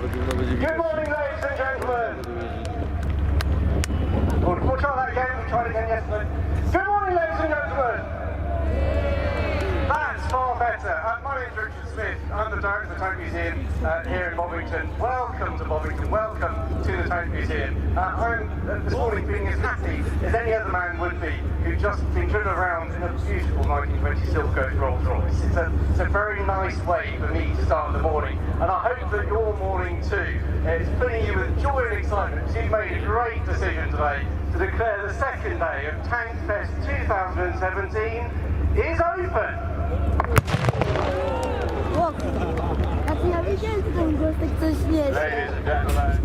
Good morning, ladies and gentlemen. We'll try that again. We tried it again yesterday. Good morning, ladies and gentlemen. That's far better. My name's Richard Smith. I'm the director of the Tank Museum here in Bovington. Welcome to Bovington. Welcome to the Tank Museum. I'm this morning feeling as happy as any other man would be who'd just been driven around in a beautiful 1920 Silk Coach Rolls Royce. It's a very nice way for me to start the morning, and I hope that your morning too is filling you with joy and excitement because you've made a great decision today to declare the second day of Tank Fest 2017 is open. A ty ja wiedziałem, że ten głos tak coś śmieszny. Ladies and gentlemen.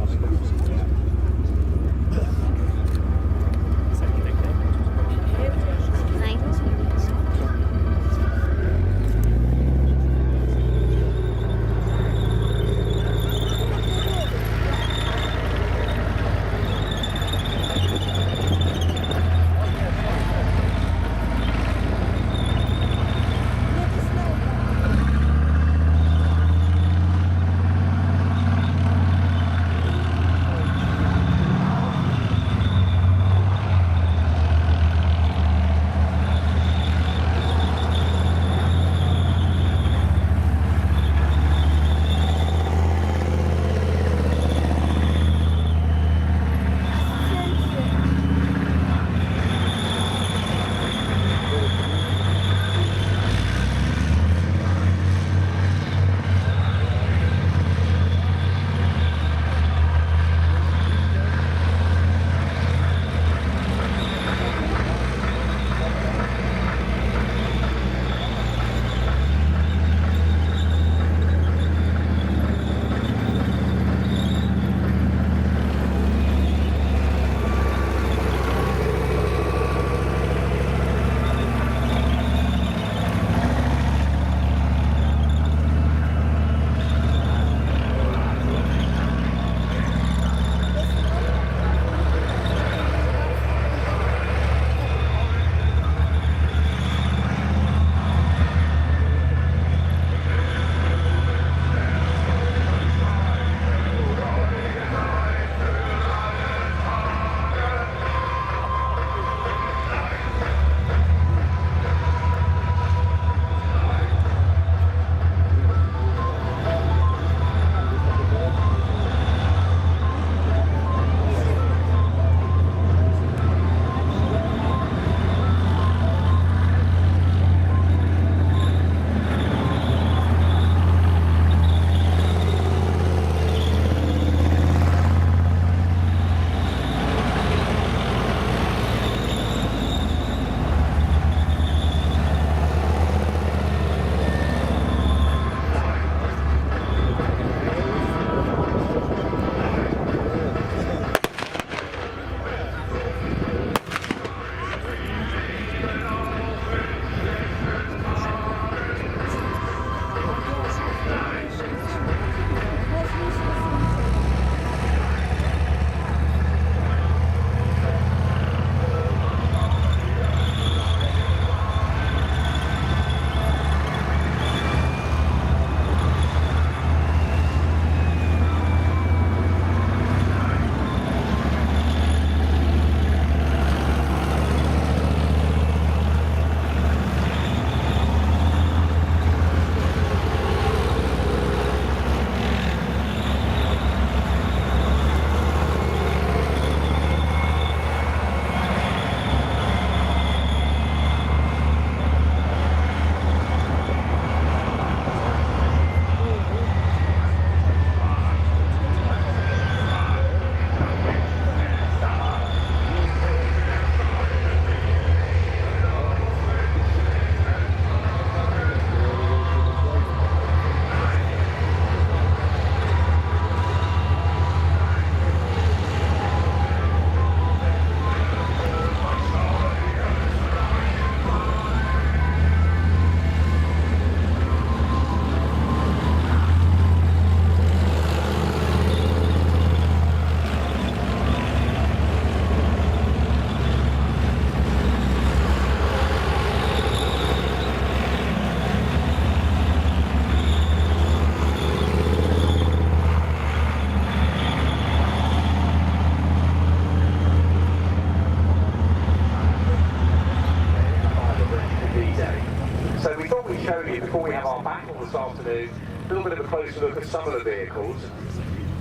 show you, before we have our battle this afternoon, a little bit of a closer look at some of the vehicles.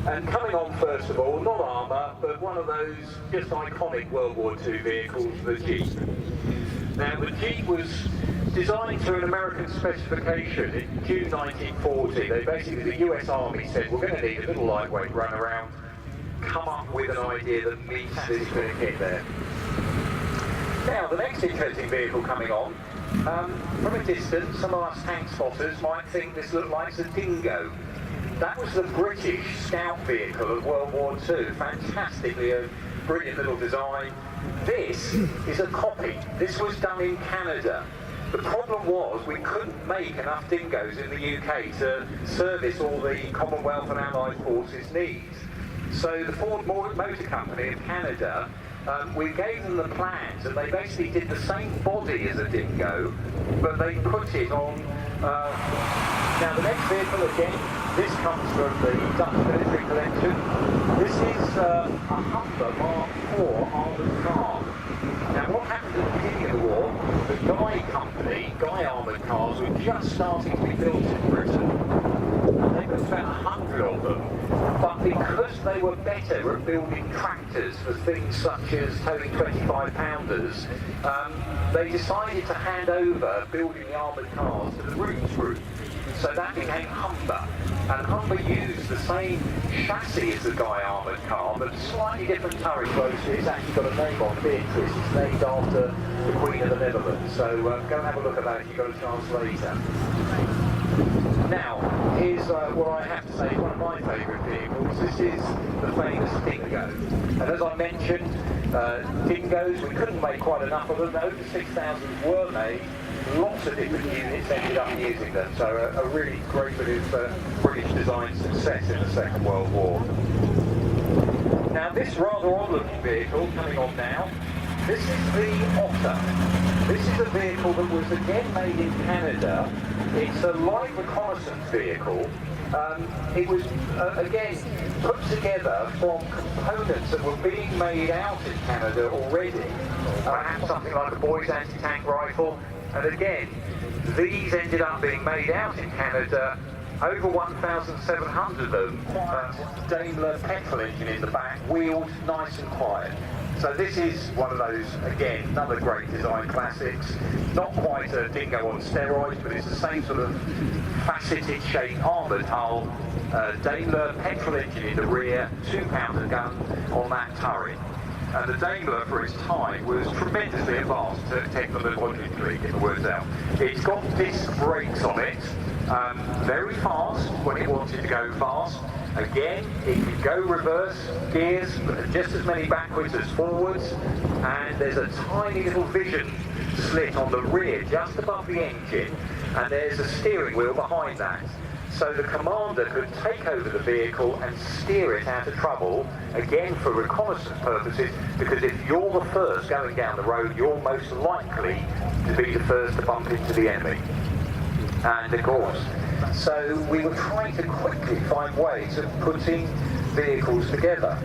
And coming on first of all, not armour, but one of those just iconic World War II vehicles, the Jeep. Now the Jeep was designed to an American specification in June 1940. They basically, the US Army said, we're going to need a little lightweight runaround, come up with an idea that meets this big kit there. Now the next interesting vehicle coming on, from a distance, some of us tank spotters might think this looked like a dingo. That was the British scout vehicle of World War II. Fantastically a brilliant little design. This is a copy. This was done in Canada. The problem was we couldn't make enough dingoes in the UK to service all the Commonwealth and Allied forces' needs. So the Ford Motor Company of Canada, we gave them the plans, and they basically did the same body as a dingo, but they put it on. Now the next vehicle, again, this comes from the Dutch military collection. This is a Humber Mark IV armoured car. Now what happened at the beginning of the war, the Guy armoured cars were just starting to be built in Britain. And they built about 100 of them. But because they were better at building tractors for things such as towing 25-pounders, they decided to hand over building the armoured cars to the Roots Group. So that became Humber. And Humber used the same chassis as the Guy armoured car, but slightly different turret. It's actually got a name on Beatrice. It's named after the Queen of the Netherlands. So go and have a look at that if you've got a chance later. Now, here's what I have to say is one of my favourite vehicles. This is the famous Dingo. And as I mentioned, Dingos, we couldn't make quite enough of them. Over 6,000 were made. Lots of different units ended up using them. So a really great bit of British design success in the Second World War. Now this rather odd looking vehicle coming on now, this is the Otter. This is a vehicle that was again made in Canada. It's a light reconnaissance vehicle. It was, again, put together from components that were being made out in Canada already. Perhaps something like a boy's anti-tank rifle. And again, these ended up being made out in Canada. Over 1,700 of them. Daimler petrol engine in the back, wheeled nice and quiet. So this is one of those, again, another great design classics. Not quite a Dingo on steroids, but it's the same sort of faceted shape, armoured hull, Daimler petrol engine in the rear, 2-pounder gun on that turret. And the Daimler, for its time, was tremendously advanced technologically, get the words out. It's got disc brakes on it, very fast when it wanted to go fast. Again, it can go reverse gears, but just as many backwards as forwards. And there's a tiny little vision slit on the rear, just above the engine, and there's a steering wheel behind that. So the commander could take over the vehicle and steer it out of trouble, again for reconnaissance purposes, because if you're the first going down the road, you're most likely to be the first to bump into the enemy. And of course, so we were trying to quickly find ways of putting vehicles together.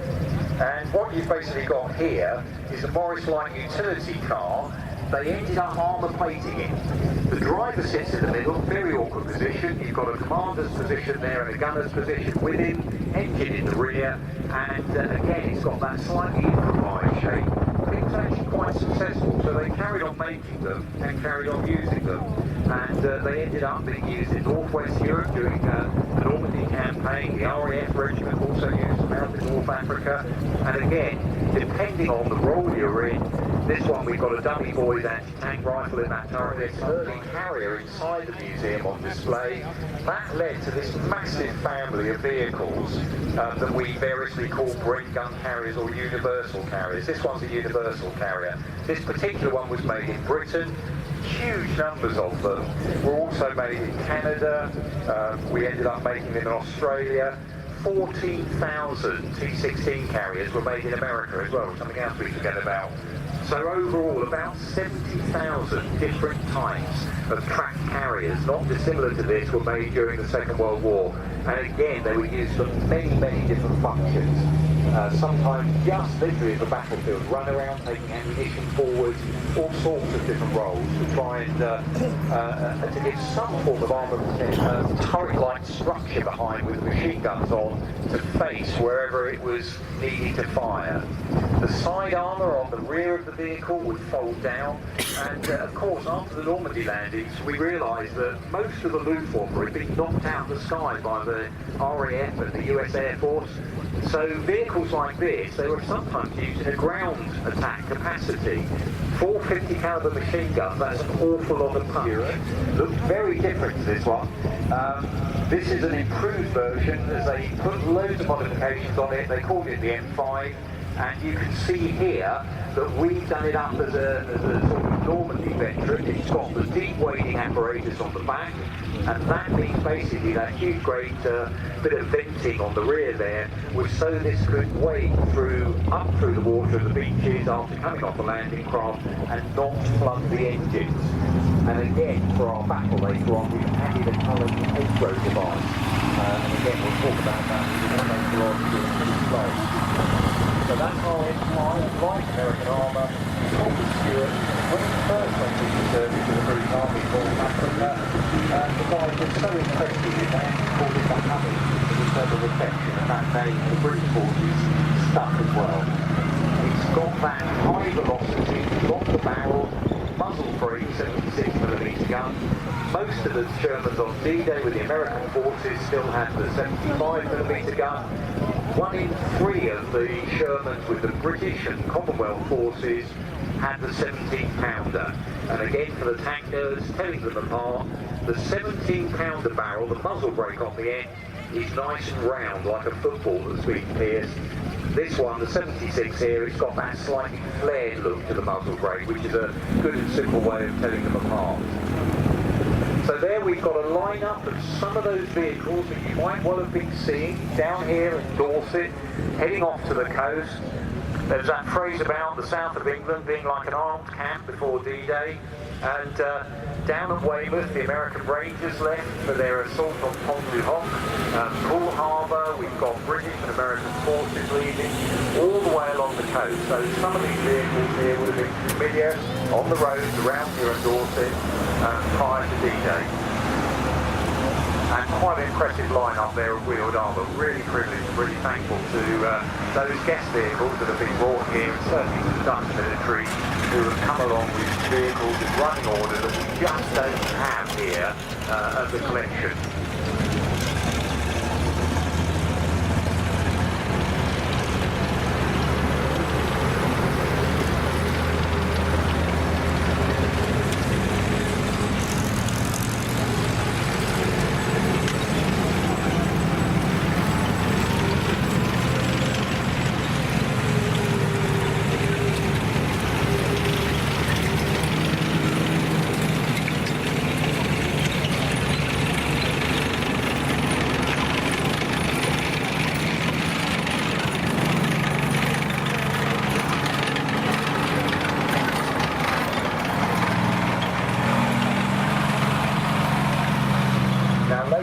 And what you've basically got here is a Morris Light utility car. They ended up armour plating it. The driver sits in the middle, very awkward position. You've got a commander's position there and a gunner's position with him, engine in the rear, and again it's got that slightly improvised shape. It was actually quite successful, so they carried on making them and carried on using them. And they ended up being used in Northwest Europe during the Normandy campaign. The RAF regiment also used them out in North Africa. And again, depending on the role you're in, this one we've got a dummy boy's anti-tank rifle in that turret. There's an early carrier inside the museum on display. That led to this massive family of vehicles that we variously call Brent gun carriers or universal carriers. This one's a universal carrier. This particular one was made in Britain. Huge numbers of them were also made in Canada. We ended up making them in Australia. 14,000 T-16 carriers were made in America as well, something else we forget about. So overall, about 70,000 different types of tracked carriers, not dissimilar to this, were made during the Second World War. And again, they were used for many, many different functions. sometimes just literally at the battlefield, run around taking ammunition forwards, all sorts of different roles to try and to give some form of armour turret-like structure behind with machine guns on to face wherever it was needed to fire. The side armour on the rear of the vehicle would fold down, and of course after the Normandy landings we realised that most of the Luftwaffe had been knocked out of the sky by the RAF and the US Air Force. So vehicles like this, they were sometimes used in a ground attack capacity. 450 caliber machine guns, that's an awful lot of punch. Looked very different to this one. This is an improved version as they put loads of modifications on it. They called it the M5, and you can see here that we've done it up as a sort of Normandy veteran. It's got the deep wading apparatus on the back, and that means basically that huge great bit of venting on the rear there was so this could wade up through the water of the beaches after coming off the landing craft and not plug the engines. And again, for our battle later on, we've added a coloured hedgerow device. And again, we'll talk about that later on during the display. So that's our M5, light American armour, Thomas Stewart. When he first went into service in the British Army Corps in Africa, the guy was so impressed with it that he called it the Honey for the term of affection, and that name the British forces stuck as well. It's got that high velocity, got the barrel, muzzle free 76mm gun. Most of the Shermans on D-Day with the American forces still had the 75mm gun. 1 in 3 of the Shermans with the British and Commonwealth forces had the 17-pounder. And again, for the tank nerds, telling them apart, the 17-pounder barrel, the muzzle brake on the end, is nice and round like a football that's been pierced. This one, the 76 here, it's got that slightly flared look to the muzzle brake, which is a good and simple way of telling them apart. So there we've got a line-up of some of those vehicles that you might well have been seeing down here in Dorset, heading off to the coast. There's that phrase about the south of England being like an armed camp before D-Day, and down at Weymouth the American Rangers left for their assault on Pont du Hoc. Poole Harbour, we've got British and American forces leaving all the way along the coast. So some of these vehicles here would have been familiar on the roads around here in Dorset prior to D-Day. And quite an impressive line-up there of wheeled armour. Really privileged, really thankful to those guest vehicles that have been brought here, and certainly to the Dutch military, who have come along with vehicles in running order that we just don't have here at the collection.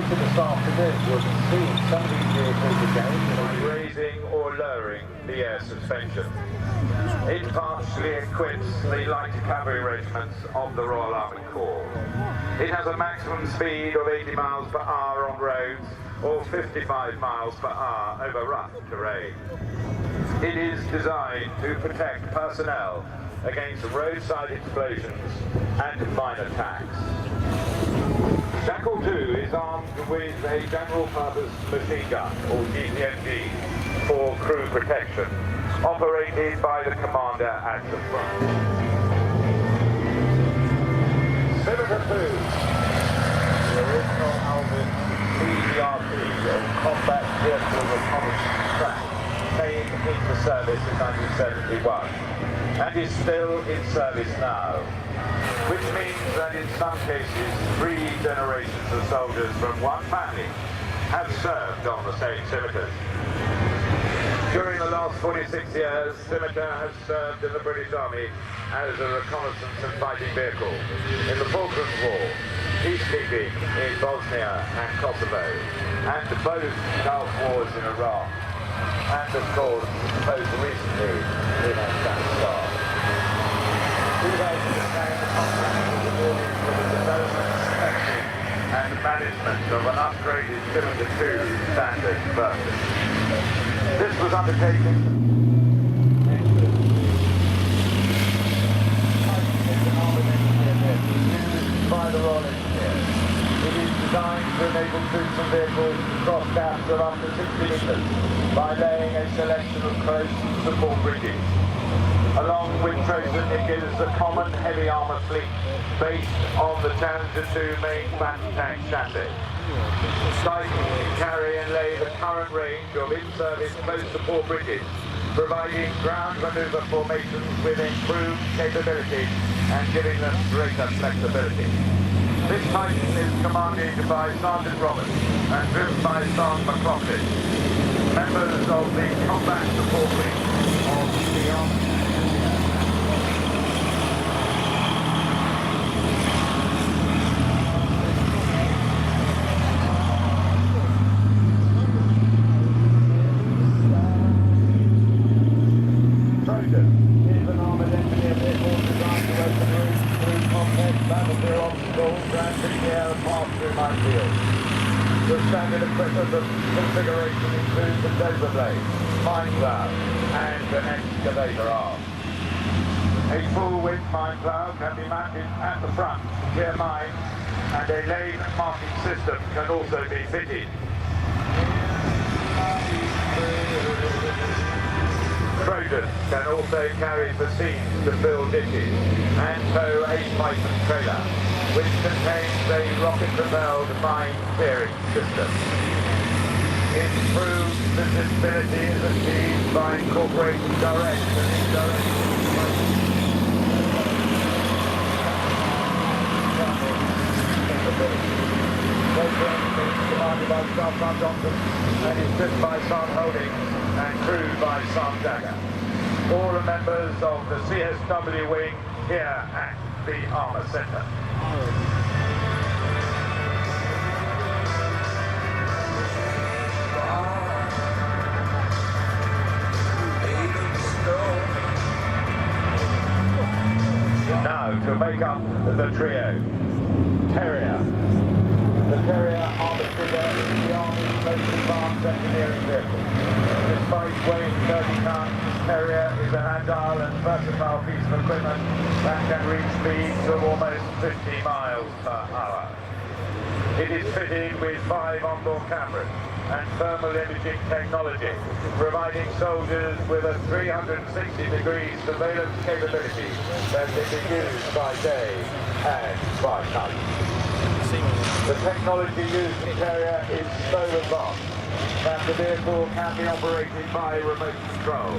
This afternoon you'll see some of these vehicles again by raising or lowering the air suspension. It partially equips the light cavalry regiments of the Royal Army Corps. It has a maximum speed of 80 miles per hour on roads or 55 miles per hour over rough terrain. It is designed to protect personnel against roadside explosions and mine attacks. Jackal 2 is armed with a general purpose machine gun, or GPMG, for crew protection, operated by the commander at the front. Scimitar 2, the original Alvin CVRT of Combat Vehicle Reconnaissance Track, came into service in 1971 and is still in service now, which means that in some cases 3 generations of soldiers from one family have served on the same scimitars. During the last 46 years, Scimitar has served in the British Army as a reconnaissance and fighting vehicle in the Falklands War, peacekeeping in Bosnia and Kosovo, and both Gulf Wars in Iraq. and of course, most recently, in Afghanistan. 2010 the contract was awarded for the development, testing and management of an upgraded cylinder 2 standard version. This was undertaken by the Royal Engineers. It is designed to enable troops and vehicles to cross gaps of up to 60 metres by laying a selection of close support bridges. Along with Trojan, it gives a common heavy armour fleet based on the Challenger 2 main battle tank chassis. Cycling can carry and lay the current range of in-service close support bridges, providing ground manoeuvre formations with improved capability and giving them greater flexibility. This Titan is commanded by Sergeant Roberts and driven by Sergeant McLaughlin, members of the combat support wing of the Army. Is an armoured engineer vehicle designed to open routes through complex battlefield obstacles and in the air and pass through minefields. The standard equipment of configuration includes a dozer blade, mine plough and an excavator arm. A full-width mine plough can be mounted at the front to clear mines, and a lane marking system can also be fitted. Trojan can also carry fascines to fill ditches and tow a Python trailer, which contains a rocket-propelled mine clearing system. Improved visibility is achieved by incorporating direct and indirect commanded by Sergeant Johnson and is driven by Sergeant Holdings and crewed by Sergeant Dagger. All are members of the CSW wing here at the Armour Centre. Now to make up the trio, Terrier. The Terrier armoured figure is the Army's most advanced engineering vehicle. Despite weighing 30 tons, Terrier is an agile and versatile piece of equipment that can reach speeds of almost 50 miles per hour. It is fitted with 5 onboard cameras and thermal imaging technology, providing soldiers with a 360-degree surveillance capability that can be used by day and by night. The technology used in Terrier is so advanced that the vehicle can be operated by remote control,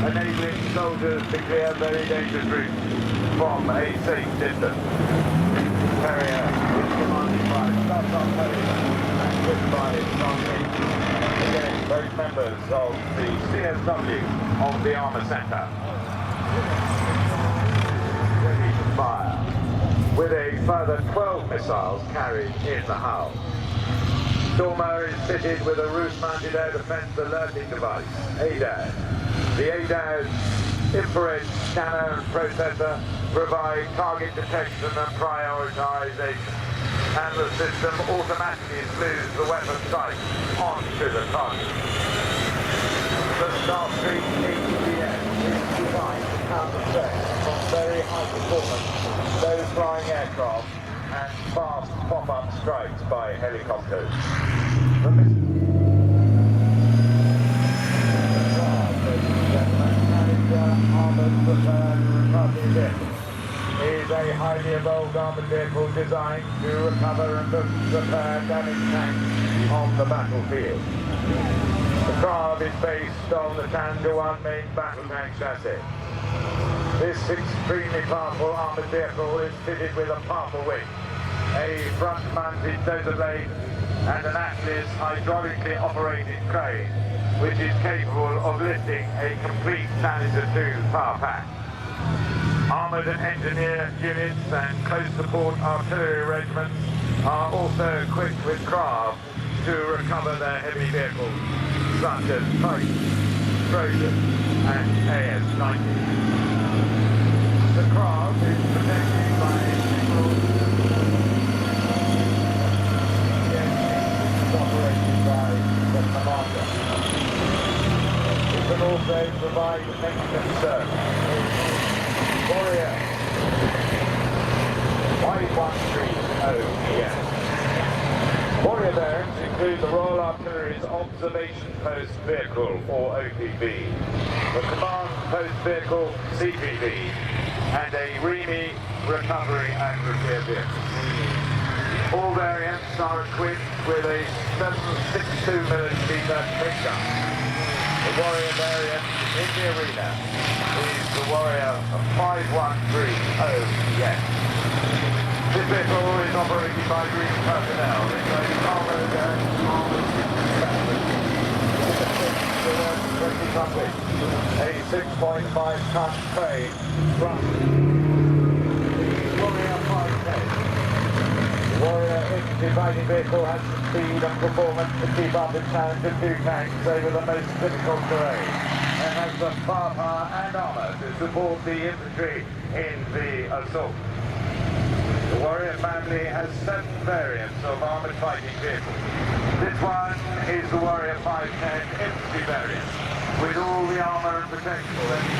enabling soldiers to clear very dangerous routes from a safe distance. Terrier is commanded by Sergeant Terrier and driven by Sergeant. Again, both members of the CSW of the Armour Centre. Ready to fire, with a further 12 missiles carried in the hull. Stormer is fitted with a roof-mounted air defence alerting device, ADAS. The ADAS infrared scanner and processor provide target detection and prioritisation, and the system automatically includes the weapon sight onto the target. The Starstreak ATDS is designed to counter threats from very high performance, low-flying aircraft and fast pop-up strikes by helicopters. Armoured recovery vehicle is a highly evolved armoured vehicle designed to recover and repair damaged tanks on the battlefield. The Krav is based on the Challenger 1 main battle tank chassis. This extremely powerful armoured vehicle is fitted with a powerful wing, a front-mounted dozer blade, and an Atlas hydraulically operated crane, which is capable of lifting a complete Challenger 2 power pack. Armoured engineer units and close support artillery regiments are also equipped with Krav to recover their heavy vehicles, such as tanks, Trojan and AS-90. The craft is protected by a single operated by the commander. It can also provide maintenance service. Warrior 513 Warrior variants include the Royal Artillery's Observation Post Vehicle, or OPV, the Command Post Vehicle, CPV, and a REME Recovery and Repair Vehicle. All variants are equipped with a 7.62mm tank gun. The Warrior variant in the arena is the Warrior 5130ES. This vehicle is operated by green personnel, including armoured and armoured trumpet, a 6.5-ton crane from the Warrior 510. The Warrior infantry fighting vehicle has the speed and performance to keep up its challenge of 2 tanks over the most difficult terrain, and has the firepower and armour to support the infantry in the assault. The Warrior family has 7 variants of armoured fighting vehicles. This one is the Warrior 510 infantry variant, with all the armour and protection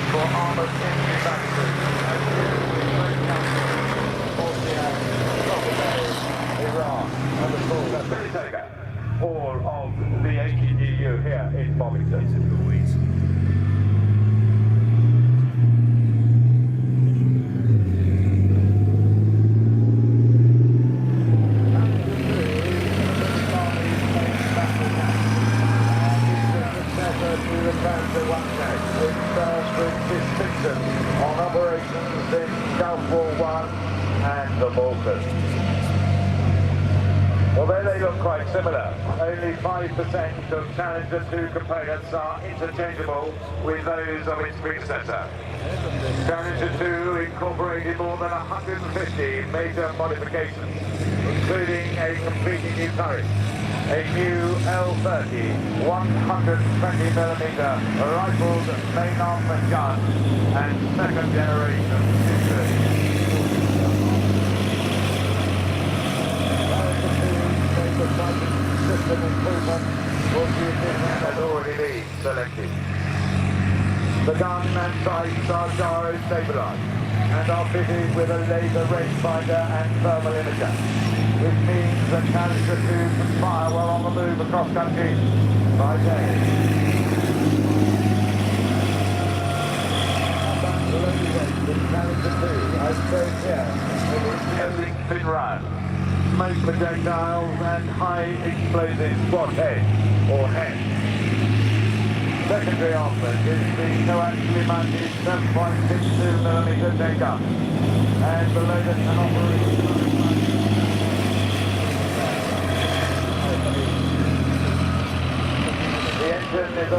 for armoured infantry batteries and Iran, and of course that's Taker, all of the ATDU here in Bovington. On operations in Gulf War I and the Balkans. Although they look quite similar, only 5% of Challenger 2 components are interchangeable with those of its predecessor. Challenger 2 incorporated more than 150 major modifications, including a completely new turret, a new L30 120mm rifled main armament gun, and second generation system improvement has already been selected. The gun and sights are gyro stabilised and are fitted with a laser rangefinder and thermal imager, which means that Challenger 2 can fire while on the move across country by day. The Challenger 2 has shown here everything been run. Smoke projectiles and high explosive squad head or head. Secondary armament is the coaxially mounted 7.62mm tank gun, and below it an operation. The engine is a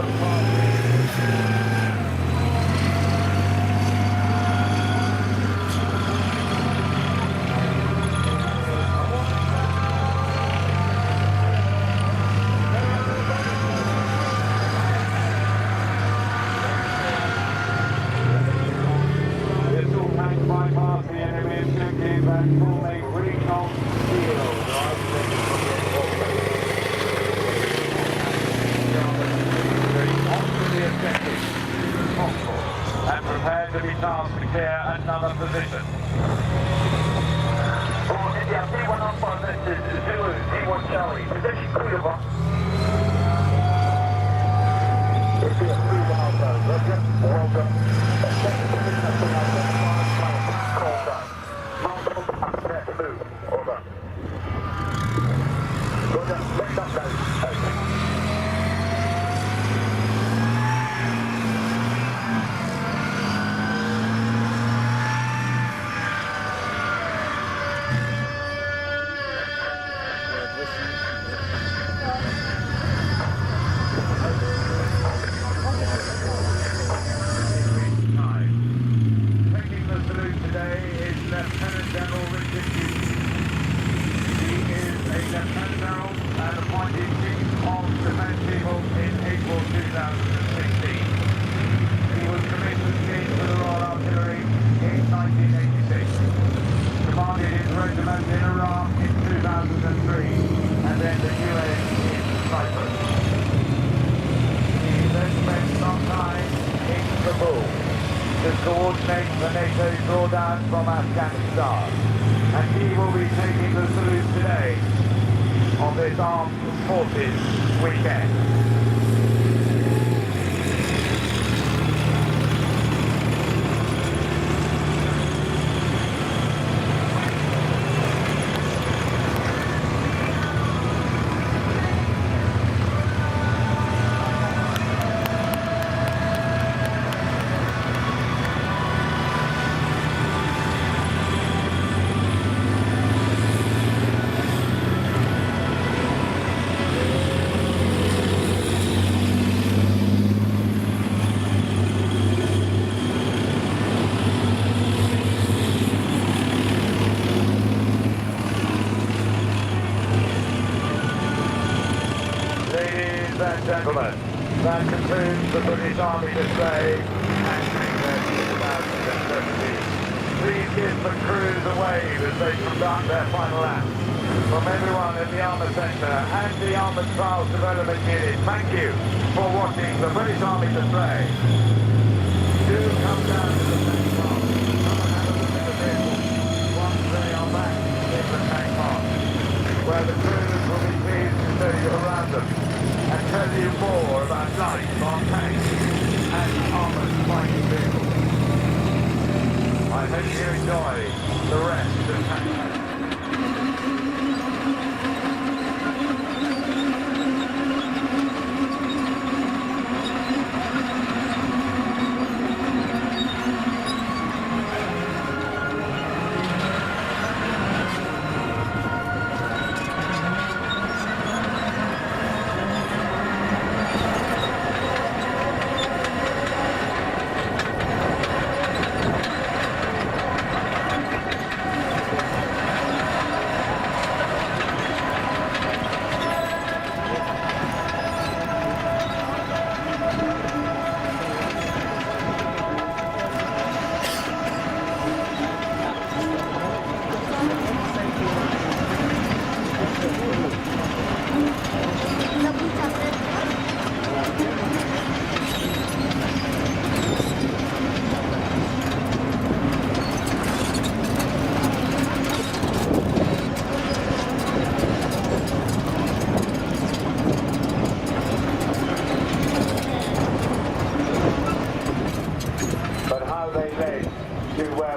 and prepare to be tasked to clear another position. For India, P1 Alpha, this is Zulu, P1 Charlie, position clear. India, P1 Alpha, Roger, welcome. Second position of P1 Alpha, call done. Multiple, prepare to move, over. Roger, lift up nose, over. Lieutenant General and appointed man from Afghanistan, and he will be taking the salute today on this Armed Forces weekend. Ladies and gentlemen, that concludes the British Army display entering their 2070. Please give the crews a wave as they conduct their final act. From everyone in the Armour Centre and the Armoured Trials Development Unit, thank you for watching the British Army display. Do come down to the tank park. Come and have a look at the vehicles once they are back in the tank park, where the crews will be pleased to show you around them and tell you more about life on tanks and armoured fighting vehicles. I hope you enjoy the rest of tank.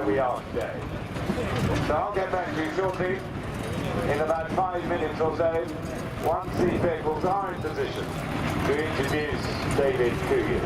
We are today. So I'll get back to you shortly, in about 5 minutes or so, once these vehicles are in position to introduce David to you.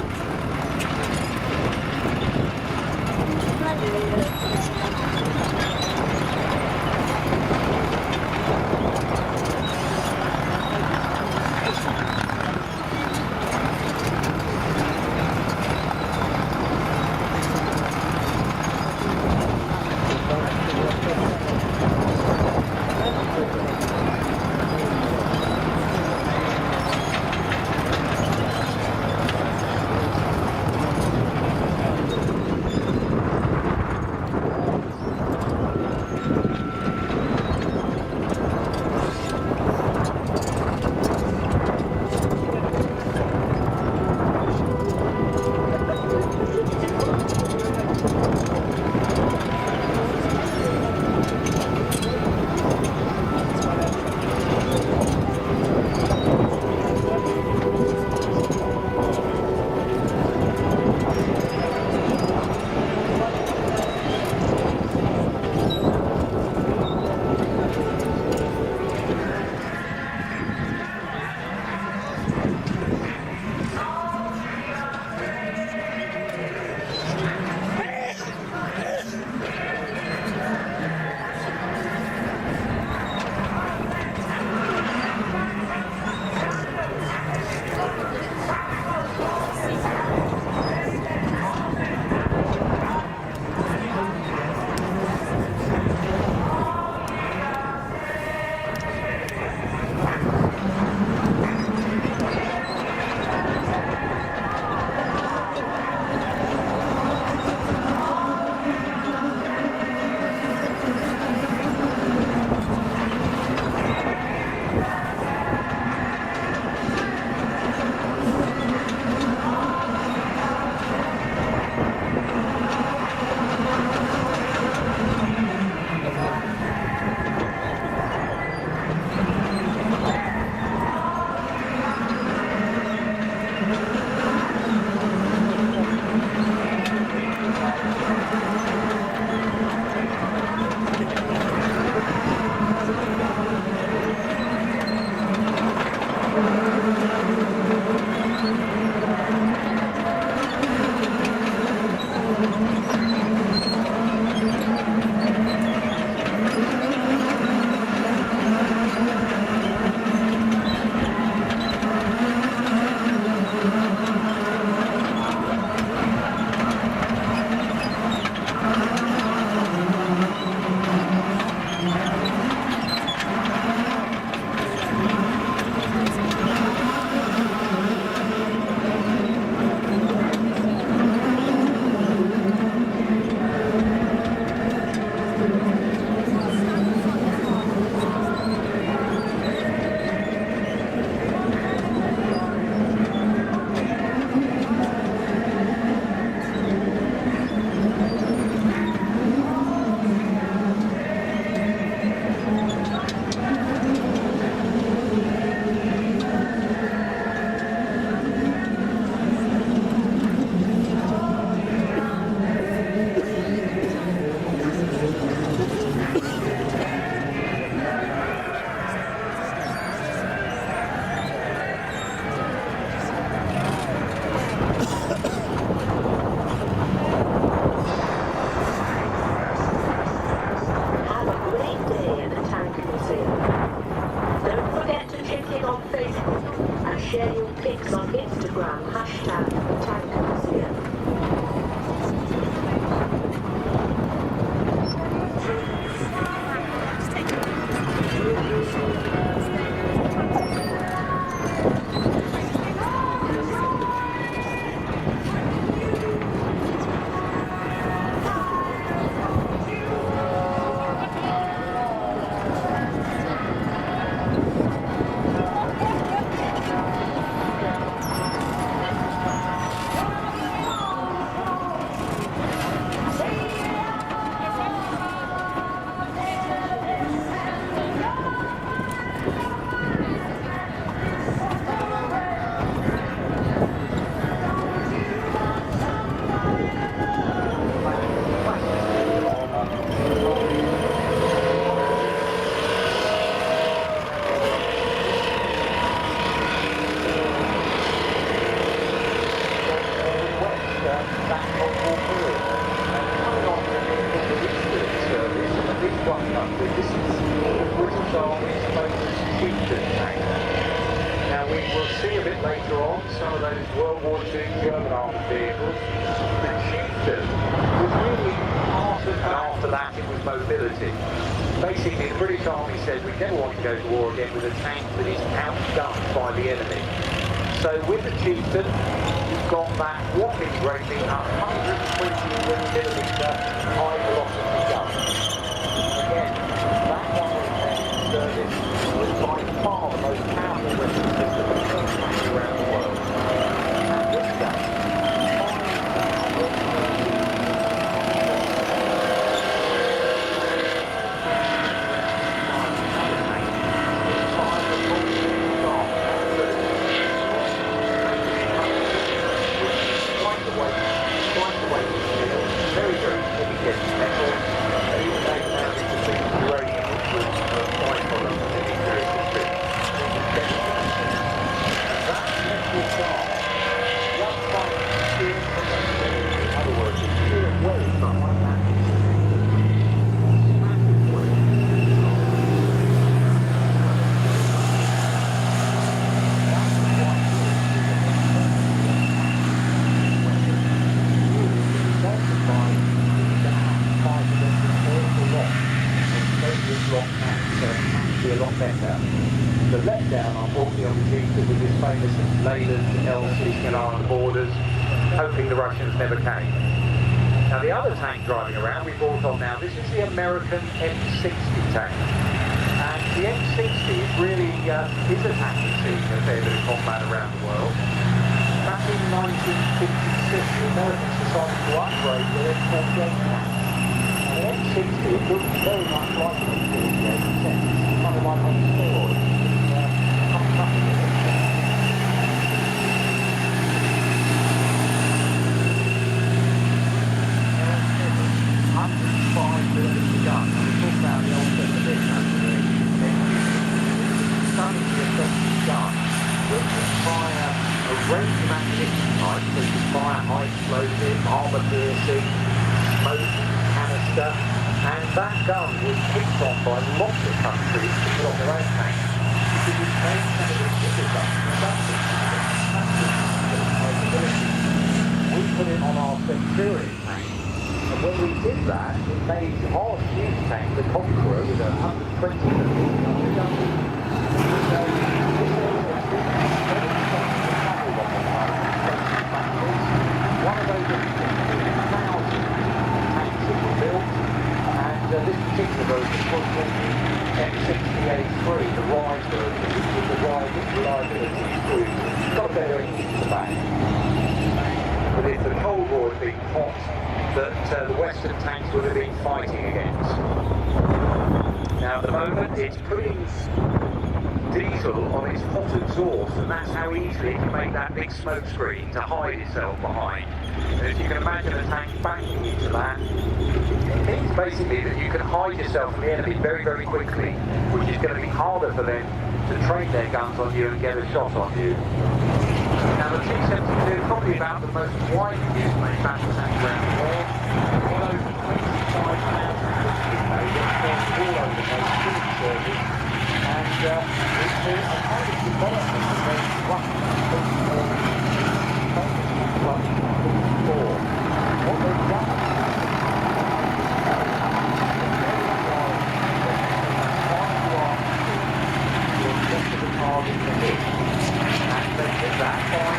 Share your pics on Instagram, #TankMuseum. Now we will see a bit later on some of those World War II German armed vehicles. The Chieftain was really part of, and after that it was mobility. Basically the British Army said we never want to go to war again with a tank that is outgunned by the enemy. So with the Chieftain you've got that whopping rating 120mm high velocity gun. Again, that one was service was by far the most powerful weapon system around the world. And this gun, very, very heavy getting metal. Even though now it's a big uranium, which was a byproduct of the nuclear industry. That metal bar, one part is in other words, it's sheer weight, but like that. Be a lot better. The letdown, unfortunately, on the Chieftain was this famous Leyland LC canal on the borders, hoping the Russians never came. Now the other tank driving around, we brought on now, this is the American M60 tank. And the M60 is really, is a tank that's seen a fair bit of combat around the world. Back in 1956, the Americans decided to upgrade their M48 tank. The M60 looks very much like the M48, kind of like on steroids. Gun. And we talk about the old bit of this, starting to get gun. range of ammunition types such as fire, high explosive, armour piercing, smoke, canister, and that gun was picked on by lots of countries to put on their own tanks because it made some of the bigger guns productive. We put it on our Centurion tank, and when we did that, it made our huge tank, the Conqueror, with 120 millimeters. One of those 1,000 tanks that were built, and this particular version was the M60A3, the ride version, which was the ride reliability improved. It's got a better engine to the back. But if the Cold War had been hot, that the Western tanks would have been fighting against. Now at the moment it's putting diesel on its hot exhaust, and that's how easily it can make that big smoke screen to hide itself behind. And if you can imagine a tank backing into that, it means basically that you can hide yourself from the enemy very, very quickly, which is going to be harder for them to train their guns on you and get a shot on you. Now the T-72 is probably about the most widely used main battle tank around the world. Well over 25,000 trips being made, it's all over the place, civil service, and it's a kind of development of those Russian what they've done and they did that by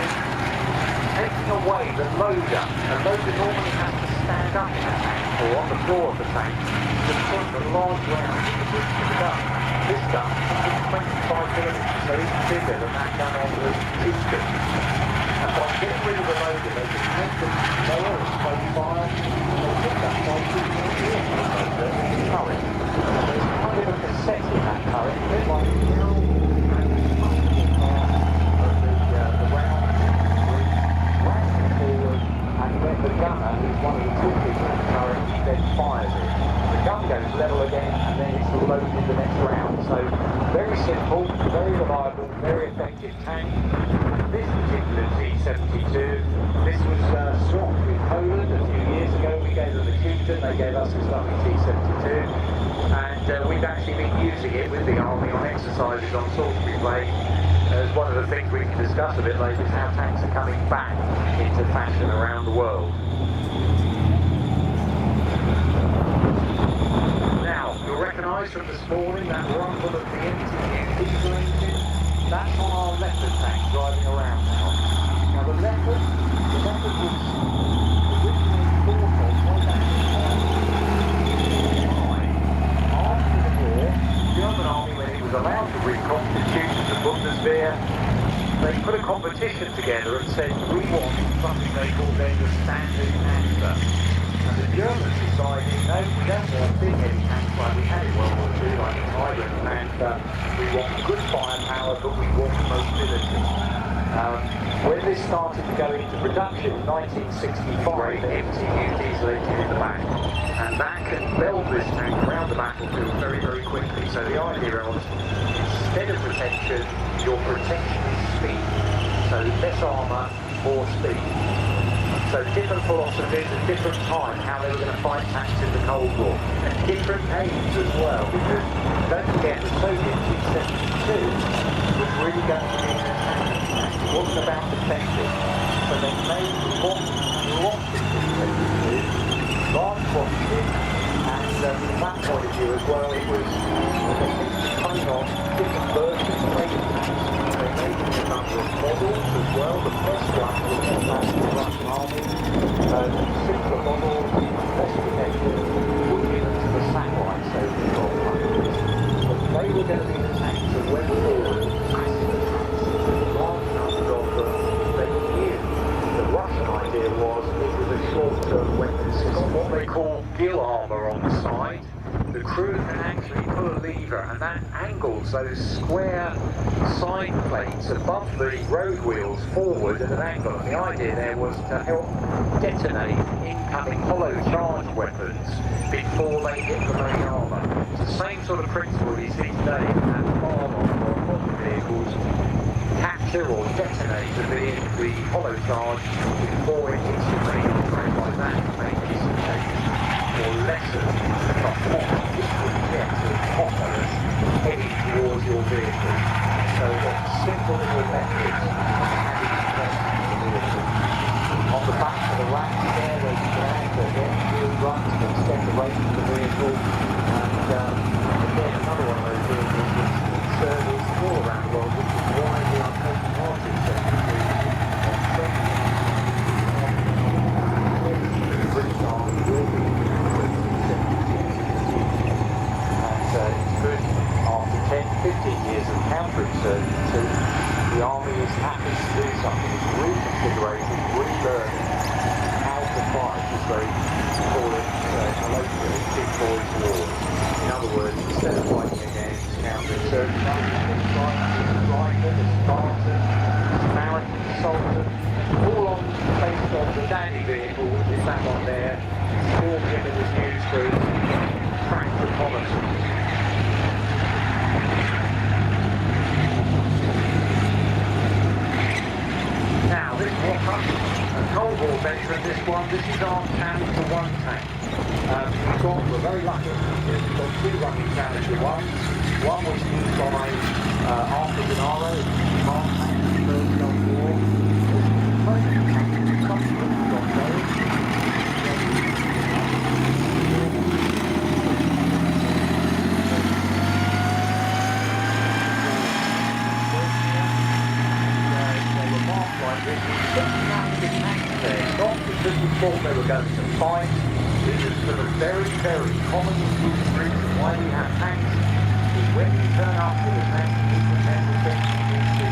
taking away the loader. The loader normally has to stand up in the tank or on the floor of the tank to point the large round in the breech of the gun. This gun is 25 millimeters, so it's bigger than that gun on the T-stick. And by getting rid of the loader, they can make them lower and profile, and they pick that by keeping the current. There's kind of a cassette in that current, a bit like the round forward, and then the gunner, who's one of the two people in the current, then fires it. The gun goes level again, and then it's loaded the next round. So very simple, very reliable, very effective tank. This particular T-72, this was swapped with Poland a few years ago. We gave them the Cuban, they gave us this lovely T-72, and we've actually been using it with the Army on exercises on Salisbury Plain. As one of the things we can discuss a bit later is how tanks are coming back into fashion around the world. Now, you'll recognise from this morning that rumble of the empty diesel engine. That's on our Leopard tank driving around now. Now the Leopard was originally thought of way back in 1995. After the war, the German army, when it was allowed to reconstitute the Bundeswehr, they put a competition together and said, we want something they called then the standard answer. And the Germans decided, no, we don't want big heavy tanks like we had in World War II, like in Ireland, and we want good firepower, but we want mobility. When this started to go into production in 1965, MTU diesel engine in the back, and that can belt this tank around the battlefield very, very quickly. So the idea was, instead of protection, your protection is speed. So less armour, more speed. So different philosophies at different times how they were going to fight tanks in the Cold War, and different aims as well, because don't forget the Soviet T-72 was really going to be an attack. It wasn't about defending. So they made lots of T-72s, large quantities, and from that point of view as well, it was coming on different versions of tanks. They made a number of models as well. The first one was on the Russian Army. Simpler models, less protection, were given to the satellites over the 1200s. But they were going to be the tanks that went forward, massive attacks, large numbers of them. They knew the Russian idea was it was a short-term weapon system. What they call gill armour on the side. The crew can actually pull a lever, and that angles those square side plates above the road wheels forward at an angle. And the idea there was to help detonate incoming hollow charge weapons before they hit the main armour. It's the same sort of principle you see today in that farm or modern vehicles. Catch launcher or detonator being the hollow charge before it hits your main train like that to make dissipate or lessen the performance which will get to hotter as heading towards your vehicle. So it's simple little methods of adding stress to the vehicle. On the back of the rack there, there's flags that get fuel runs to extend the range of the vehicle, and again another one of those vehicles that's serviced all around the world, which is why we are taking part in the British Army will be and it's good after 10-15 years of counterinsurgency, the Army is happy to do something, it's reconfiguration, relearning how to fight, as they call it colloquially, big boys wars. In other words, instead of fighting against counterinsurgency, it's rifle, the Spartan, American Sultan, all on based on the dandy vehicle, which is that one there, swarmed into this news group, track reconnaissance. Now, this walk-up, a Cold War veteran, this is our Challenger 1 tank. We're very lucky, we've got two running Challenger 1s. One was used by Arthur Gennaro, Mark tank in the First Gulf War. Not because we thought they were going to fight, it was for the very, very common reason why we have tanks, is when you turn up with a tank, people tend to think you need to.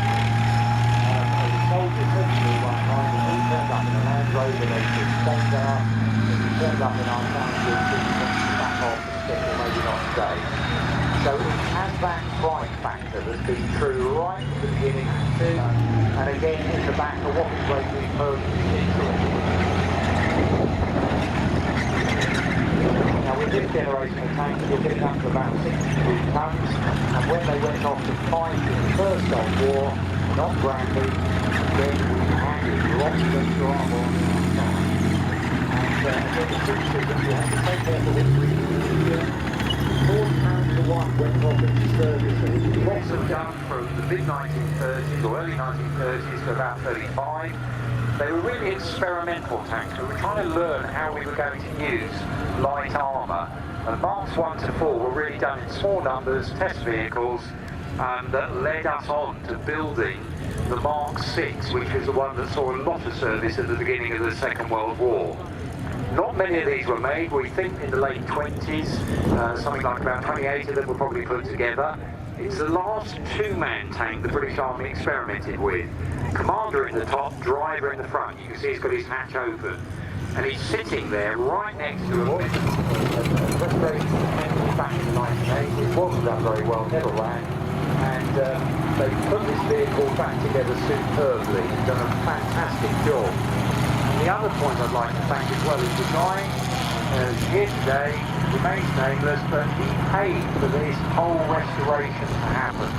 A soldier said to me one time, when we turned up in a Land Rover, they could stand down, if we turned up in our tank, we would back off and said, well, maybe not stay. So it has that fright factor that's been true right from the beginning and again in the back of what was greatly permanent. Now with this generation of tanks you're getting up to about 62 tons, and when they went off to fight in the First Gulf War, not Granby, then we added lots of extra armour on the outside. And again the truth is that we have to take care of this reason. Ford Challenger 1 went off into service, and it was lots of done from the mid-1930s or early 1930s to about 35. They were really experimental tanks. We were trying to learn how we were going to use light armour. And Marks 1 to 4 were really done in small numbers, test vehicles, that led us on to building the Mark 6, which was the one that saw a lot of service at the beginning of the Second World War. Not many of these were made. We think in the late 20s, something like about 28 of them were probably put together. It's the last two-man tank the British Army experimented with. Commander in the top, driver in the front. You can see he's got his hatch open. And he's sitting there right next to a restoration back in the 1980s. It wasn't done very well, never ran. And they put this vehicle back together superbly. Done a fantastic job. The other point I'd like to thank as well is the guy here today, remains nameless, but he paid for this whole restoration to happen.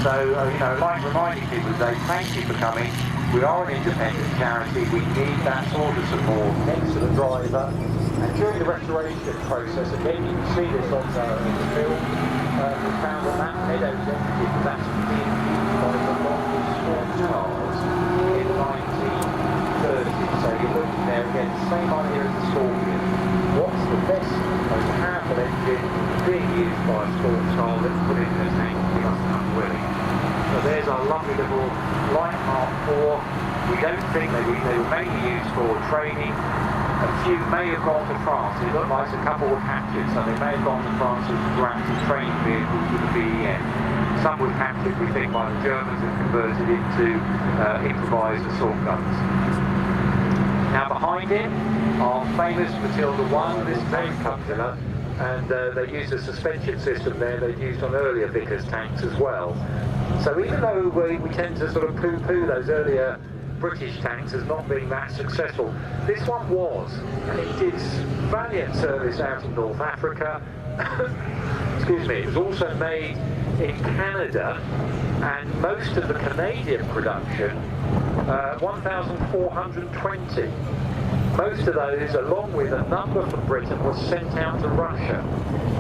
So, like reminding people today, thank you for coming. We are an independent charity, we need that sort of support next to the driver. And during the restoration process, again, you can see this on the film, we found that meadows empty was actually being used by the longest swarm cars in the 1930s. So you're looking there again, same idea as the Scorpion. What's the best, most powerful engine being used by a storm child that's put in the tank? We must be unwilling. So there's our lovely little light Mark 4. We don't think they were mainly used for training. A few may have gone to France. It looked like a couple were captured, so they may have gone to France as rapid training vehicles with the BEN. Some were captured, we think, by the Germans and converted into improvised assault guns. Now behind it, our famous Matilda 1, this tank Matilda, and they used a suspension system there they'd used on earlier Vickers tanks as well. So even though we tend to sort of poo-poo those earlier British tanks as not being that successful, this one was, and it did valiant service out in North Africa. Excuse me, it was also made in Canada, and most of the Canadian production, 1,420. Most of those, along with a number from Britain, was sent out to Russia.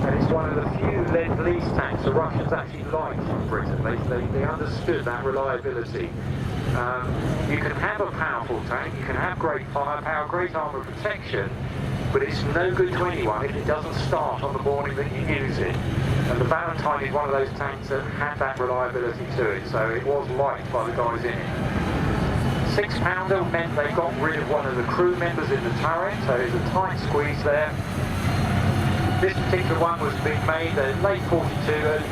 And it's one of the few Lend-Lease tanks the Russians actually liked from Britain. They understood that reliability. You can have a powerful tank, you can have great firepower, great armour protection, but it's no good to anyone if it doesn't start on the morning that you use it. And the Valentine is one of those tanks that had that reliability to it, so it was liked by the guys in it. 6-pounder meant they got rid of one of the crew members in the turret, so there's a tight squeeze there. This particular one was being made in late 42, early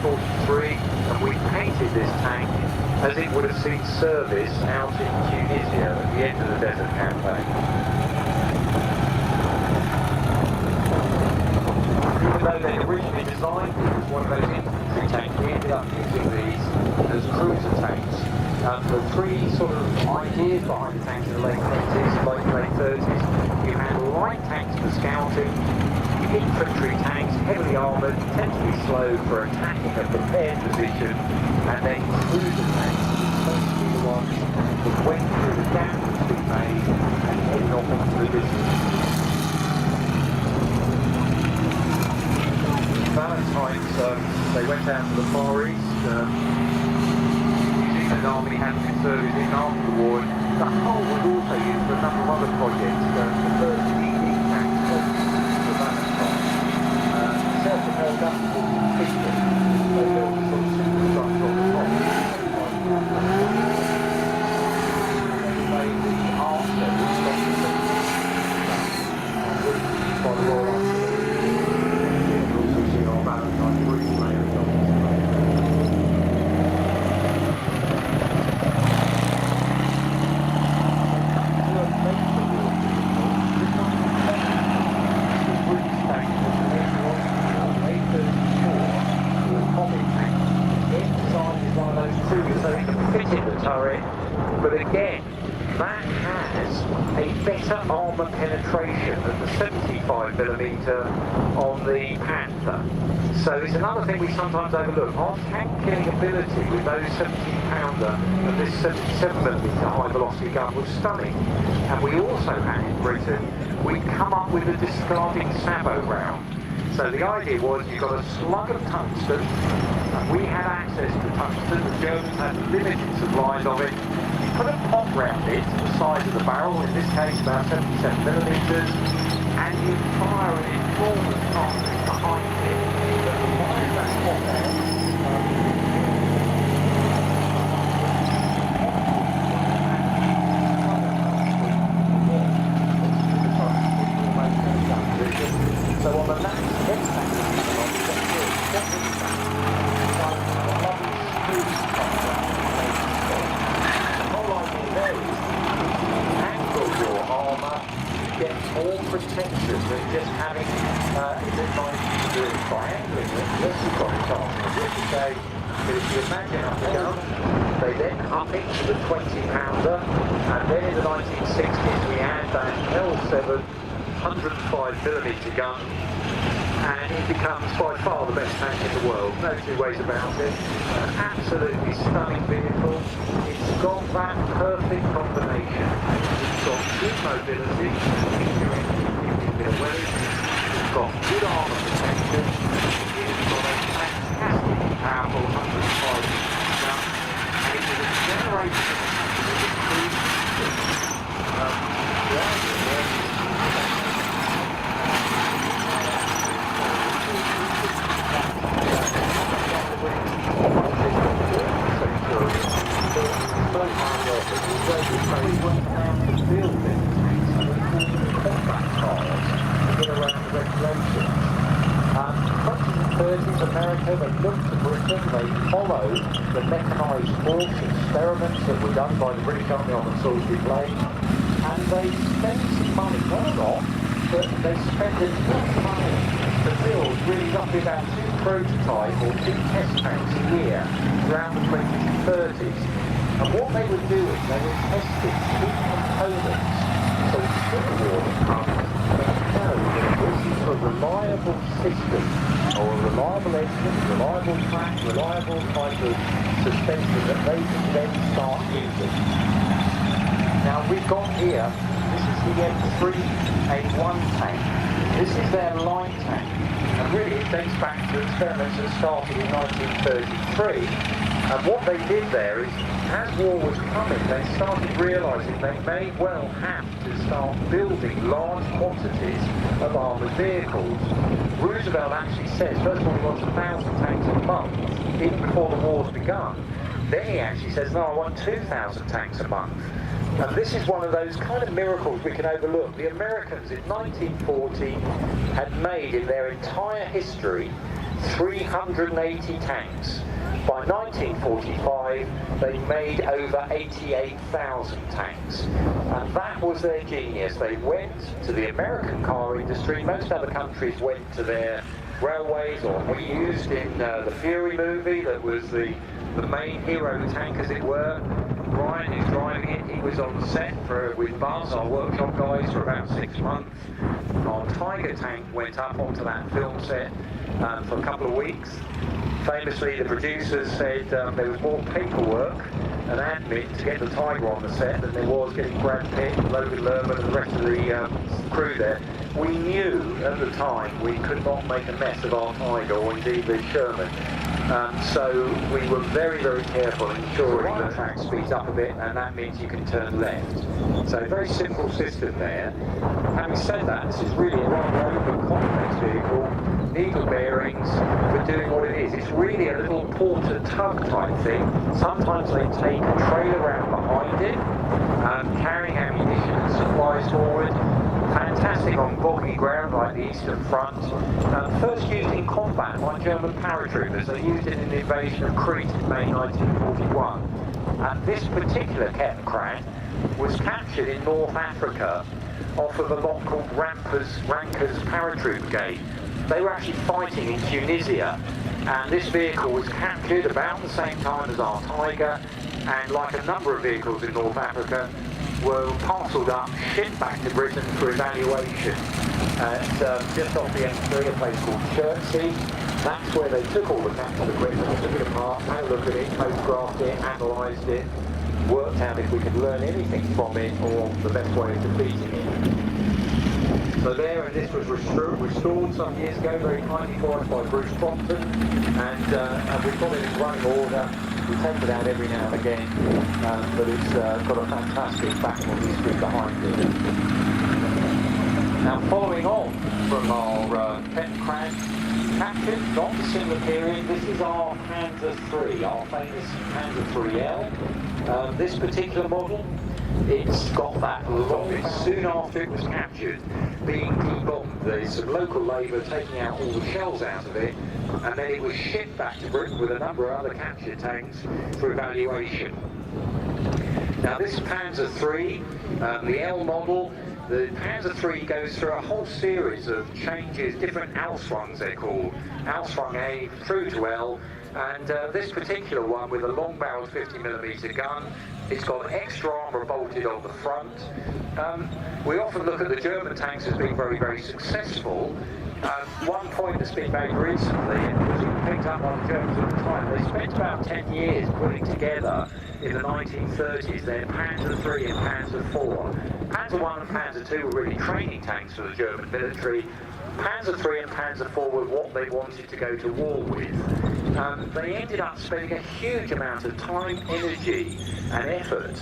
43, and we painted this tank as it would have seen service out in Tunisia at the end of the desert campaign. Even though they'd originally designed it as one of those infantry tanks, we ended up using these as cruiser tanks. The three sort of ideas behind the tanks in the late 20s, late 30s, you had light tanks for scouting, infantry tanks, heavily armoured, tend to be slow for attacking a prepared position, and then cruiser tanks, supposed to be the ones that went through the gap that's been made and headed off into the distance. Valentine's, they went out to the Far East. The Army had been serving in after the war. The hull was also used for a number of other projects. The first ED tank was the Valentine. Self-propelled up was pistol. They built a sort of superstructure on the top. They made the Archer, which stopped the by the Royal Artillery. You also see our Valentine breeze layer. But again, that has a better armour penetration than the 75mm on the Panther. So it's another thing we sometimes overlook. Our tank killing ability with those 17-pounder and this 77mm high velocity gun was stunning. And we also had in Britain, we'd come up with a discarding Sabo round. So the idea was you got a slug of tungsten, and we had access to tungsten, the Germans had limited supplies of it. You put a pot round it, the size of the barrel, in this case about 77mm, and you fire an enormous target behind it that fires that pot out. So on the next more protection than just having it like to do it triangling. Yes, you've got it on. Just to say that if you imagine up the gun, they then up it to the 20-pounder, and then in the 1960s we had that L7 105mm gun, and it becomes by far the best tank in the world. No two ways about it. An absolutely stunning vehicle. It's got that perfect combination. It's got good mobility, it's got good armour protection, it's got a fantastic powerful 105 gun, and it was a generation of America, they looked to Britain, they followed the mechanised force experiments that were done by the British Army on the Salisbury Plain, and they spent some money, not a lot, but they spent enough money to build really roughly about 2 prototype or 2 test tanks a year around the 2030s. And what they were doing, they were testing 2 components. So Civil War would come, they know that this is from reliable system, or a reliable engine, reliable track, reliable type of suspension that they can then start using. Now we've got here, this is the M3A1 tank. This is their line tank, and really it dates back to experiments that started in 1933. And what they did there is, as war was coming, they started realising they may well have to start building large quantities of armoured vehicles. Roosevelt actually says, first of all, he wants 1,000 tanks a month, even before the war's begun. Then he actually says, no, I want 2,000 tanks a month. And this is one of those kind of miracles we can overlook. The Americans in 1940 had made in their entire history 380 tanks. By 1945, they made over 88,000 tanks. And that was their genius. They went to the American car industry. Most other countries went to their railways, or we used in the Fury movie, that was the main hero tank, as it were. Brian is driving it. He was on the set with Buzz, our workshop guys, for about 6 months. Our Tiger tank went up onto that film set for a couple of weeks. Famously, the producers said there was more paperwork and admin to get the Tiger on the set than there was getting Brad Pitt, Logan Lerman and the rest of the crew there. We knew at the time we could not make a mess of our Tiger, or indeed the Sherman. So we were very, very careful in ensuring the track speeds up a bit, and that means you can turn left. So a very simple system there. Having said that, this is really a rather open, complex vehicle. Needle bearings for doing what it is. It's really a little porter tug type thing. Sometimes they take a trailer around behind it, carrying ammunition and supplies forward. Fantastic on boggy ground like the Eastern Front. First used in combat by German paratroopers. They used it in the invasion of Crete in May 1941. And this particular Kettenkrad was captured in North Africa off of a lot called Rankers Paratroop Brigade. They were actually fighting in Tunisia, and this vehicle was captured about the same time as our Tiger, and like a number of vehicles in North Africa, were parcelled up, shipped back to Britain for evaluation. Just off the M3, a place called Chertsey. That's where they took all the captured equipment, took it apart, had a look at it, photographed it, analysed it, worked out if we could learn anything from it or the best way of defeating it. So there, and this was restored some years ago, very kindly for us by Bruce Brompton, and we've got it in running order. We take it out every now and again, but it's got a fantastic battle history behind it. Now, following on from our Kettenkrad captured, not the similar period, this is our Panzer III, our famous Panzer IIIL. This particular model, it's got that long, soon after it was captured, being debombed. There's some local labour taking out all the shells out of it, and then it was shipped back to Britain with a number of other captured tanks for evaluation. Now this is Panzer III, the L model. The Panzer III goes through a whole series of changes, different Ausrungs they're called, Ausrung A through to L, and this particular one with a long-barreled 50mm gun, it's got extra armour bolted on the front. We often look at the German tanks as being very, very successful. One point that's been made recently, and was picked up by the Germans at the time, they spent about 10 years putting together, in the 1930s, their Panzer III and Panzer IV. Panzer I and Panzer II were really training tanks for the German military. Panzer III and Panzer IV were what they wanted to go to war with. They ended up spending a huge amount of time, energy and effort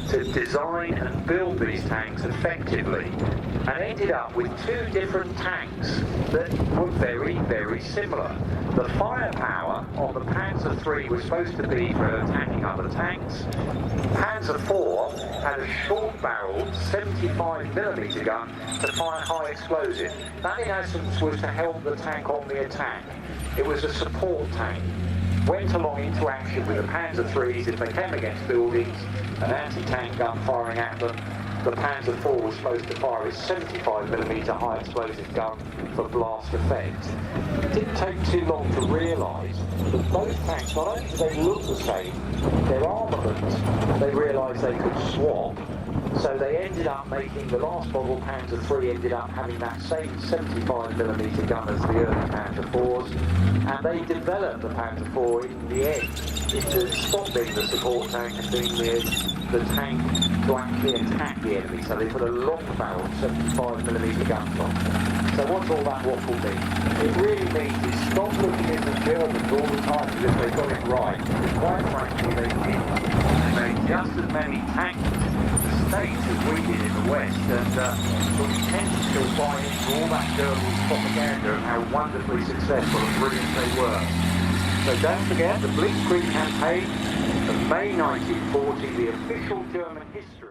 to design and build these tanks effectively, and ended up with two different tanks that were very, very similar. The firepower on the Panzer III was supposed to be for attacking other tanks. Panzer IV had a short-barreled 75mm gun to fire high explosive. That in essence was to help the tank on the attack. It was a support tank. Went along into action with the Panzer IIIs if they came against buildings, an anti-tank gun firing at them. The Panzer IV was supposed to fire its 75mm high explosive gun for blast effect. It didn't take too long to realise that both tanks, not only did they look the same, their armament, they realised they could swap, So they ended up making, the last model Panzer III ended up having that same 75mm gun as the early Panzer IVs, and they developed the Panzer IV in the end into stop being the support tank and being the tank to actually attack the enemy. So they put a long barrel 75mm guns on. So what's all that waffle mean? It really means is stop looking at the Germans all the time as if they got it right. Because quite frankly they did. They made just as many tank States as we did in the West, and but we tend to still buy into all that German propaganda and how wonderfully successful and brilliant they were. So don't forget the Blitzkrieg campaign of May 1940, the official German history.